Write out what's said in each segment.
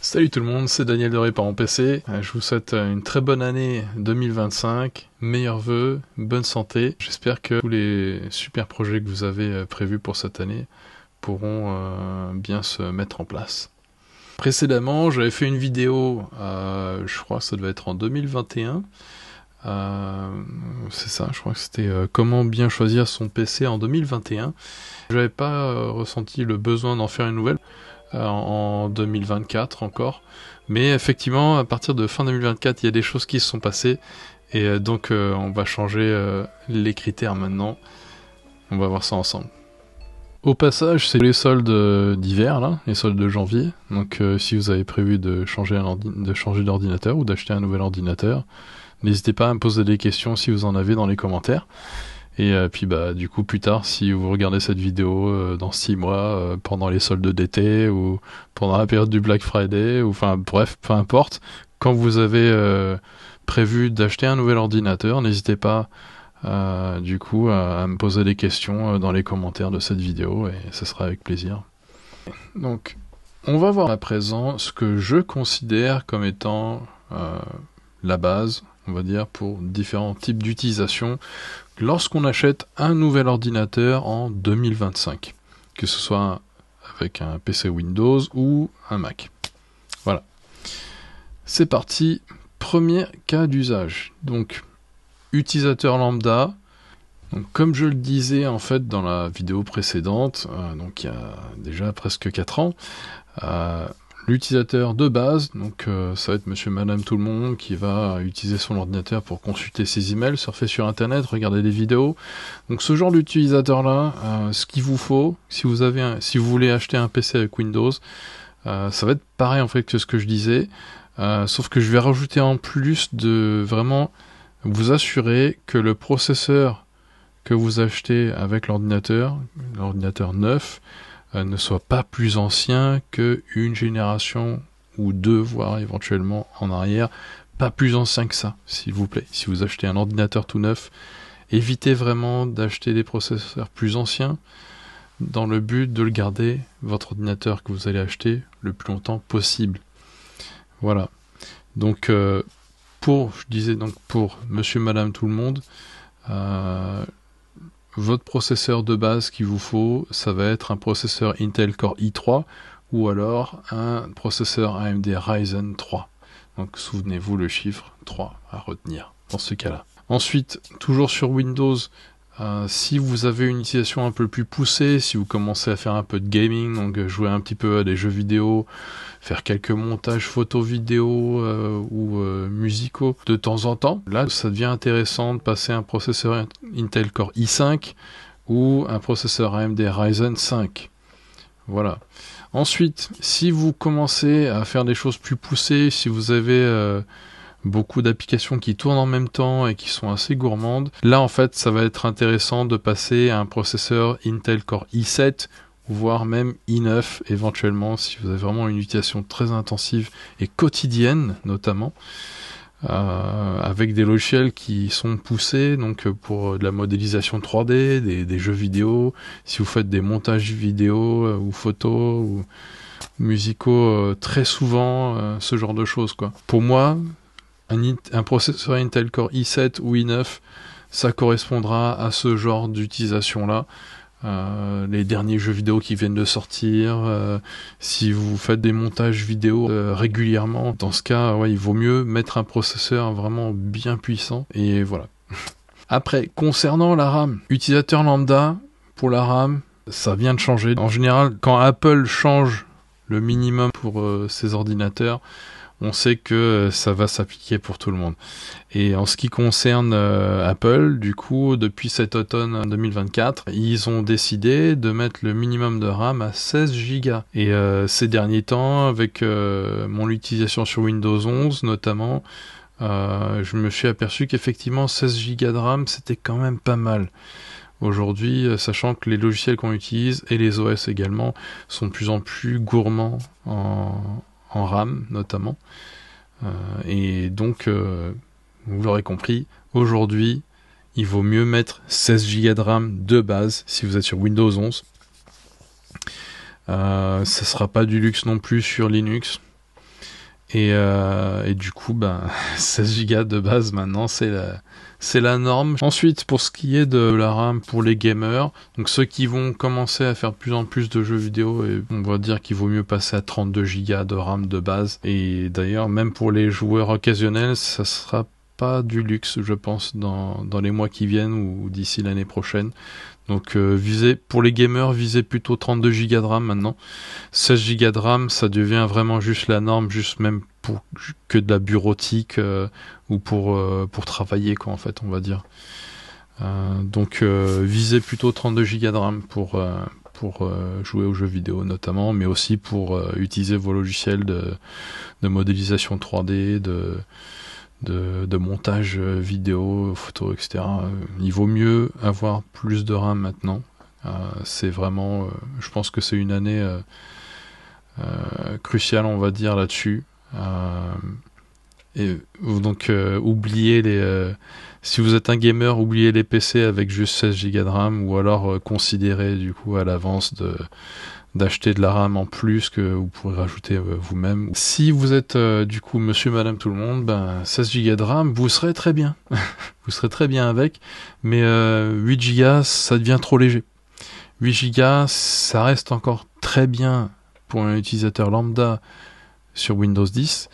Salut tout le monde, c'est Daniel de Réparant PC. Je vous souhaite une très bonne année 2025, meilleurs vœux, bonne santé. J'espère que tous les super projets que vous avez prévus pour cette année pourront bien se mettre en place. Précédemment, j'avais fait une vidéo, je crois que ça devait être en 2021. C'est ça, je crois que c'était comment bien choisir son PC en 2021. Je n'avais pas ressenti le besoin d'en faire une nouvelle en 2024 encore, mais effectivement à partir de fin 2024 il y a des choses qui se sont passées et donc on va changer les critères maintenant. On va voir ça ensemble. Au passage, c'est les soldes d'hiver là, les soldes de janvier. Donc si vous avez prévu de changer d'ordinateur ou d'acheter un nouvel ordinateur, n'hésitez pas à me poser des questions si vous en avez dans les commentaires. Et puis bah du coup plus tard, si vous regardez cette vidéo dans 6 mois, pendant les soldes d'été ou pendant la période du Black Friday, ou enfin bref, peu importe, quand vous avez prévu d'acheter un nouvel ordinateur, n'hésitez pas du coup à me poser des questions dans les commentaires de cette vidéo et ce sera avec plaisir. Donc on va voir à présent ce que je considère comme étant la base, on va dire, pour différents types d'utilisation lorsqu'on achète un nouvel ordinateur en 2025, que ce soit avec un PC Windows ou un Mac. Voilà. C'est parti. Premier cas d'usage. Donc, utilisateur lambda. Donc, comme je le disais en fait dans la vidéo précédente, donc il y a déjà presque 4 ans, l'utilisateur de base, donc ça va être monsieur, madame, tout le monde qui va utiliser son ordinateur pour consulter ses emails, surfer sur internet, regarder des vidéos. Donc ce genre d'utilisateur là, ce qu'il vous faut, si vous voulez acheter un PC avec Windows, ça va être pareil en fait que ce que je disais, sauf que je vais rajouter en plus de vraiment vous assurer que le processeur que vous achetez avec l'ordinateur neuf, ne soit pas plus ancien qu'une génération ou deux, voire éventuellement en arrière, pas plus ancien que ça, s'il vous plaît. Si vous achetez un ordinateur tout neuf, évitez vraiment d'acheter des processeurs plus anciens dans le but de le garder, votre ordinateur que vous allez acheter, le plus longtemps possible. Voilà. Donc, pour monsieur, madame, tout le monde, votre processeur de base qu'il vous faut, ça va être un processeur Intel Core i3 ou alors un processeur AMD Ryzen 3. Donc souvenez-vous le chiffre 3 à retenir dans ce cas-là. Ensuite, toujours sur Windows, si vous avez une utilisation un peu plus poussée, si vous commencez à faire un peu de gaming, donc jouer un petit peu à des jeux vidéo, faire quelques montages photos vidéo ou musicaux de temps en temps, là ça devient intéressant de passer un processeur Intel Core i5 ou un processeur AMD Ryzen 5. Voilà. Ensuite, si vous commencez à faire des choses plus poussées, si vous avez beaucoup d'applications qui tournent en même temps et qui sont assez gourmandes, là en fait ça va être intéressant de passer à un processeur Intel Core i7 voire même i9 éventuellement si vous avez vraiment une utilisation très intensive et quotidienne notamment, avec des logiciels qui sont poussés donc pour de la modélisation 3D, des jeux vidéo, si vous faites des montages vidéo ou photos ou musicaux, très souvent ce genre de choses quoi. Pour moi, un processeur Intel Core i7 ou i9, ça correspondra à ce genre d'utilisation là. Les derniers jeux vidéo qui viennent de sortir, si vous faites des montages vidéo régulièrement, dans ce cas, ouais, il vaut mieux mettre un processeur vraiment bien puissant, et voilà. Après, concernant la RAM, utilisateur lambda, pour la RAM, ça vient de changer. En général, quand Apple change le minimum pour ses ordinateurs, on sait que ça va s'appliquer pour tout le monde. Et en ce qui concerne Apple, du coup, depuis cet automne 2024, ils ont décidé de mettre le minimum de RAM à 16 Go. Et ces derniers temps, avec mon utilisation sur Windows 11 notamment, je me suis aperçu qu'effectivement 16 Go de RAM, c'était quand même pas mal. Aujourd'hui, sachant que les logiciels qu'on utilise, et les OS également, sont de plus en plus gourmands en RAM notamment, et donc vous l'aurez compris, aujourd'hui il vaut mieux mettre 16 Go de RAM de base si vous êtes sur Windows 11. Ça sera pas du luxe non plus sur Linux, Et du coup, 16 Go de base maintenant, c'est la norme. Ensuite, pour ce qui est de la RAM pour les gamers, donc ceux qui vont commencer à faire de plus en plus de jeux vidéo, et on va dire qu'il vaut mieux passer à 32 Go de RAM de base. Et d'ailleurs, même pour les joueurs occasionnels, ça sera pas du luxe, je pense, dans les mois qui viennent ou d'ici l'année prochaine. Donc pour les gamers, visez plutôt 32 Go de RAM maintenant. 16 Go de RAM, ça devient vraiment juste la norme, juste même pour que de la bureautique ou pour travailler, quoi, en fait, on va dire. Donc visez plutôt 32 Go de RAM pour jouer aux jeux vidéo notamment, mais aussi pour utiliser vos logiciels de modélisation 3D, de montage vidéo, photo, etc. Il vaut mieux avoir plus de RAM maintenant. C'est vraiment, je pense que c'est une année cruciale, on va dire, là-dessus. Et donc oubliez si vous êtes un gamer, oubliez les PC avec juste 16 Go de RAM, ou alors considérez du coup à l'avance d'acheter de la RAM en plus que vous pourrez rajouter vous-même. Si vous êtes du coup monsieur, madame, tout le monde, 16 Go de RAM, vous serez très bien. Vous serez très bien avec, mais 8 Go, ça devient trop léger. 8 Go, ça reste encore très bien pour un utilisateur lambda sur Windows 10,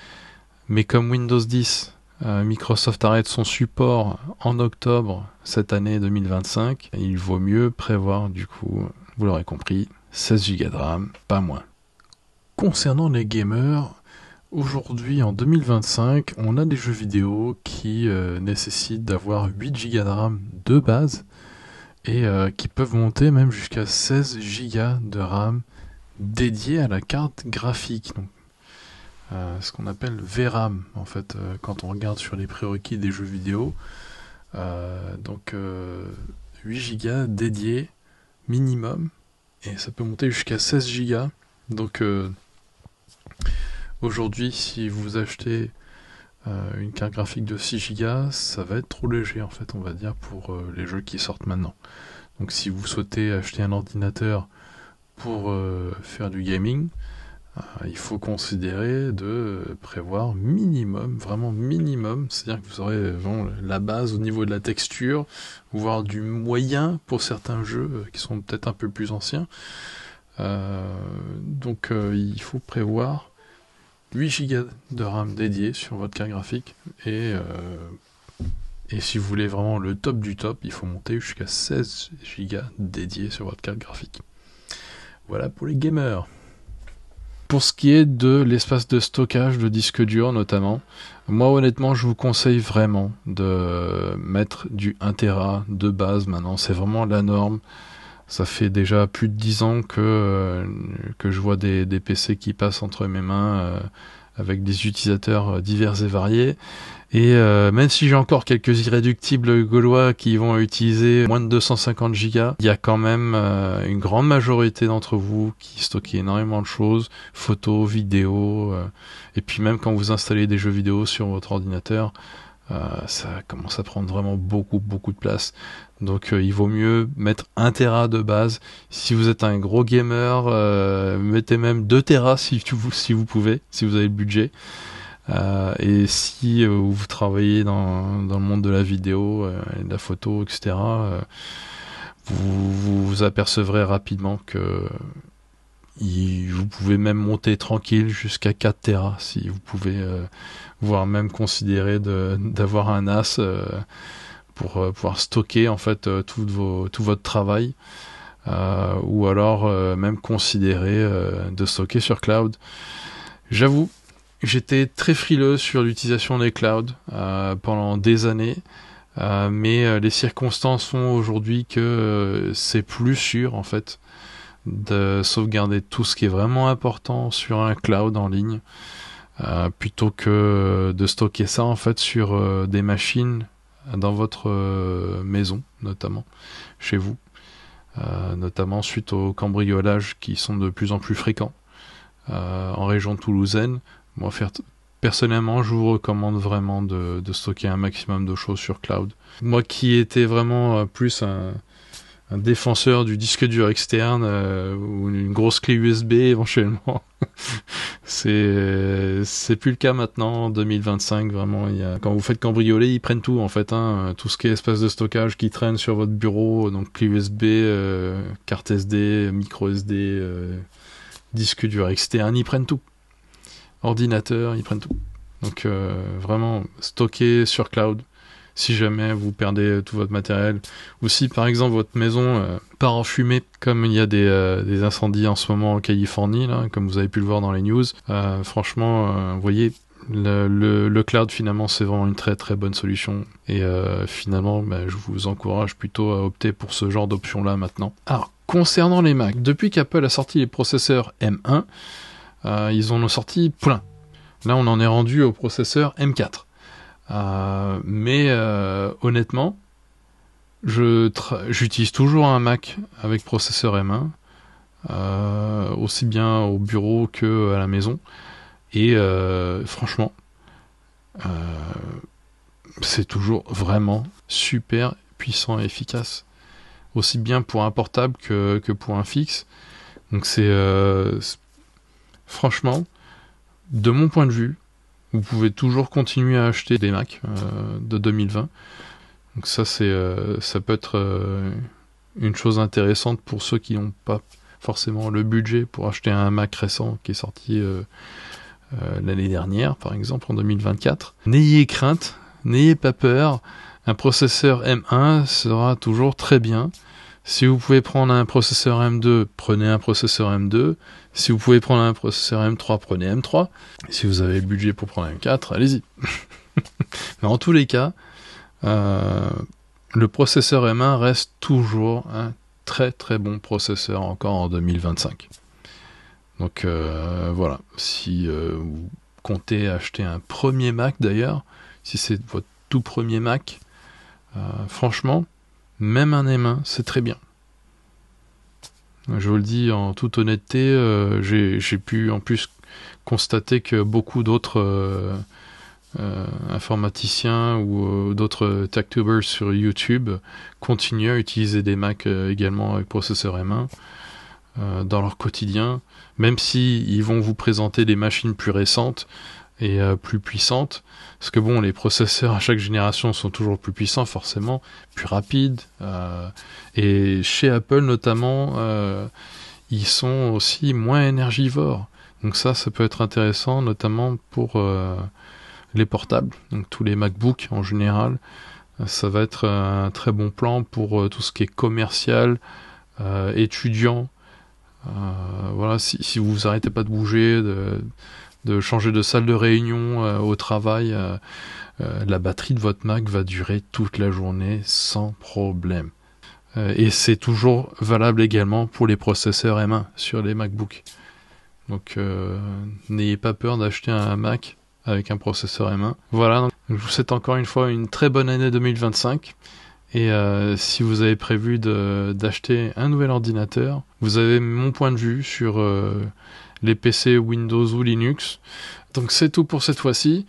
mais comme Windows 10, Microsoft arrête son support en octobre cette année 2025, il vaut mieux prévoir du coup, vous l'aurez compris, 16 Go de RAM, pas moins. Concernant les gamers, aujourd'hui en 2025, on a des jeux vidéo qui nécessitent d'avoir 8 Go de RAM de base et qui peuvent monter même jusqu'à 16 Go de RAM dédié à la carte graphique. Donc, ce qu'on appelle VRAM en fait, quand on regarde sur les prérequis des jeux vidéo. Donc 8 Go dédiés minimum. Et ça peut monter jusqu'à 16 Go. Donc aujourd'hui, si vous achetez une carte graphique de 6 Go, ça va être trop léger en fait, on va dire, pour les jeux qui sortent maintenant. Donc si vous souhaitez acheter un ordinateur pour faire du gaming, il faut considérer de prévoir minimum, vraiment minimum, c'est-à-dire que vous aurez vraiment la base au niveau de la texture, voire du moyen pour certains jeux qui sont peut-être un peu plus anciens. Donc il faut prévoir 8 Go de RAM dédié sur votre carte graphique, et si vous voulez vraiment le top du top, il faut monter jusqu'à 16 Go dédiés sur votre carte graphique. Voilà pour les gamers. Pour ce qui est de l'espace de stockage de disque dur notamment, moi honnêtement je vous conseille vraiment de mettre du 1 Tera de base maintenant, c'est vraiment la norme. Ça fait déjà plus de 10 ans que je vois des PC qui passent entre mes mains avec des utilisateurs divers et variés. Et même si j'ai encore quelques irréductibles gaulois qui vont utiliser moins de 250 Go, il y a quand même une grande majorité d'entre vous qui stockent énormément de choses, photos, vidéos, et puis même quand vous installez des jeux vidéo sur votre ordinateur, ça commence à prendre vraiment beaucoup de place. Donc il vaut mieux mettre 1 Tera de base. Si vous êtes un gros gamer, mettez même 2 Tera si vous pouvez, si vous avez le budget. Et si vous travaillez dans le monde de la vidéo, de la photo, etc., vous apercevrez rapidement que vous pouvez même monter tranquille jusqu'à 4 Tera si vous pouvez, voire même considérer d'avoir un NAS pour pouvoir stocker en fait tout votre travail, ou alors même considérer de stocker sur cloud. J'avoue, j'étais très frileux sur l'utilisation des clouds pendant des années, mais les circonstances font aujourd'hui que c'est plus sûr en fait de sauvegarder tout ce qui est vraiment important sur un cloud en ligne, plutôt que de stocker ça en fait sur des machines dans votre maison, notamment chez vous, notamment suite aux cambriolages qui sont de plus en plus fréquents en région toulousaine. Moi, personnellement, je vous recommande vraiment de stocker un maximum de choses sur cloud. Moi qui étais vraiment plus un défenseur du disque dur externe ou une grosse clé USB éventuellement. C'est plus le cas maintenant en 2025 vraiment. Quand vous faites cambrioler, ils prennent tout en fait, hein, tout ce qui est espace de stockage qui traîne sur votre bureau, donc clé USB, carte SD, micro SD, disque dur externe, ils prennent tout. Ordinateur, ils prennent tout. Donc vraiment stocké sur cloud. Si jamais vous perdez tout votre matériel, ou si par exemple votre maison part en fumée, comme il y a des incendies en ce moment en Californie, là, comme vous avez pu le voir dans les news, franchement, vous voyez, le cloud finalement c'est vraiment une très très bonne solution, et finalement je vous encourage plutôt à opter pour ce genre d'option là maintenant. Alors concernant les Mac, depuis qu'Apple a sorti les processeurs M1, ils en ont sorti plein. Là on en est rendu au processeur M4. Mais honnêtement, j'utilise toujours un Mac avec processeur M1, aussi bien au bureau que à la maison, et franchement, c'est toujours vraiment super puissant et efficace, aussi bien pour un portable que pour un fixe. Donc c'est franchement, de mon point de vue, vous pouvez toujours continuer à acheter des Mac de 2020. Donc ça, ça peut être une chose intéressante pour ceux qui n'ont pas forcément le budget pour acheter un Mac récent qui est sorti l'année dernière, par exemple en 2024. N'ayez crainte, n'ayez pas peur. Un processeur M1 sera toujours très bien. Si vous pouvez prendre un processeur M2, prenez un processeur M2. Si vous pouvez prendre un processeur M3, prenez M3. Si vous avez le budget pour prendre un M4, allez-y. Mais en tous les cas, le processeur M1 reste toujours un très très bon processeur encore en 2025. Donc voilà, si vous comptez acheter un premier Mac d'ailleurs, si c'est votre tout premier Mac, franchement, même un M1, c'est très bien. Je vous le dis en toute honnêteté, j'ai pu en plus constater que beaucoup d'autres informaticiens ou d'autres TechTubers sur YouTube continuent à utiliser des Mac également avec processeur M1 dans leur quotidien, même si ils vont vous présenter des machines plus récentes et plus puissantes, parce que bon, les processeurs à chaque génération sont toujours plus puissants forcément, plus rapides, et chez Apple notamment, ils sont aussi moins énergivores, donc ça peut être intéressant notamment pour les portables, donc tous les MacBooks en général. Ça va être un très bon plan pour tout ce qui est commercial, étudiant. Voilà, si vous arrêtez pas de bouger, de changer de salle de réunion au travail, la batterie de votre Mac va durer toute la journée sans problème. Et c'est toujours valable également pour les processeurs M1 sur les MacBooks. Donc n'ayez pas peur d'acheter un Mac avec un processeur M1. Voilà, donc, je vous souhaite encore une fois une très bonne année 2025. Et si vous avez prévu d'acheter un nouvel ordinateur, vous avez mon point de vue sur les PC Windows ou Linux. Donc c'est tout pour cette fois-ci.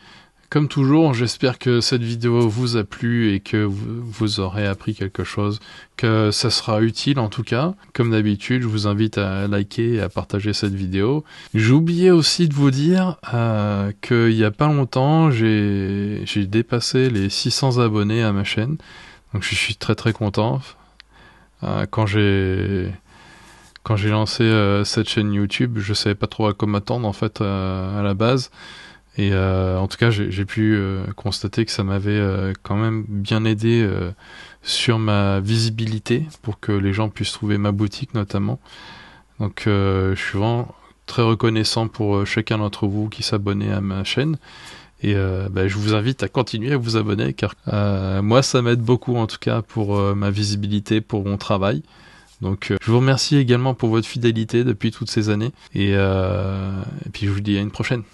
Comme toujours, j'espère que cette vidéo vous a plu et que vous aurez appris quelque chose, que ça sera utile en tout cas. Comme d'habitude, je vous invite à liker et à partager cette vidéo. J'ai oublié aussi de vous dire qu'il n'y a pas longtemps, j'ai dépassé les 600 abonnés à ma chaîne. Donc je suis très très content. Quand j'ai lancé cette chaîne YouTube, je savais pas trop à quoi m'attendre en fait à la base. Et en tout cas, j'ai pu constater que ça m'avait quand même bien aidé sur ma visibilité pour que les gens puissent trouver ma boutique notamment. Donc je suis vraiment très reconnaissant pour chacun d'entre vous qui s'abonnait à ma chaîne. Et je vous invite à continuer à vous abonner car moi ça m'aide beaucoup en tout cas pour ma visibilité, pour mon travail. Donc je vous remercie également pour votre fidélité depuis toutes ces années et puis je vous dis à une prochaine.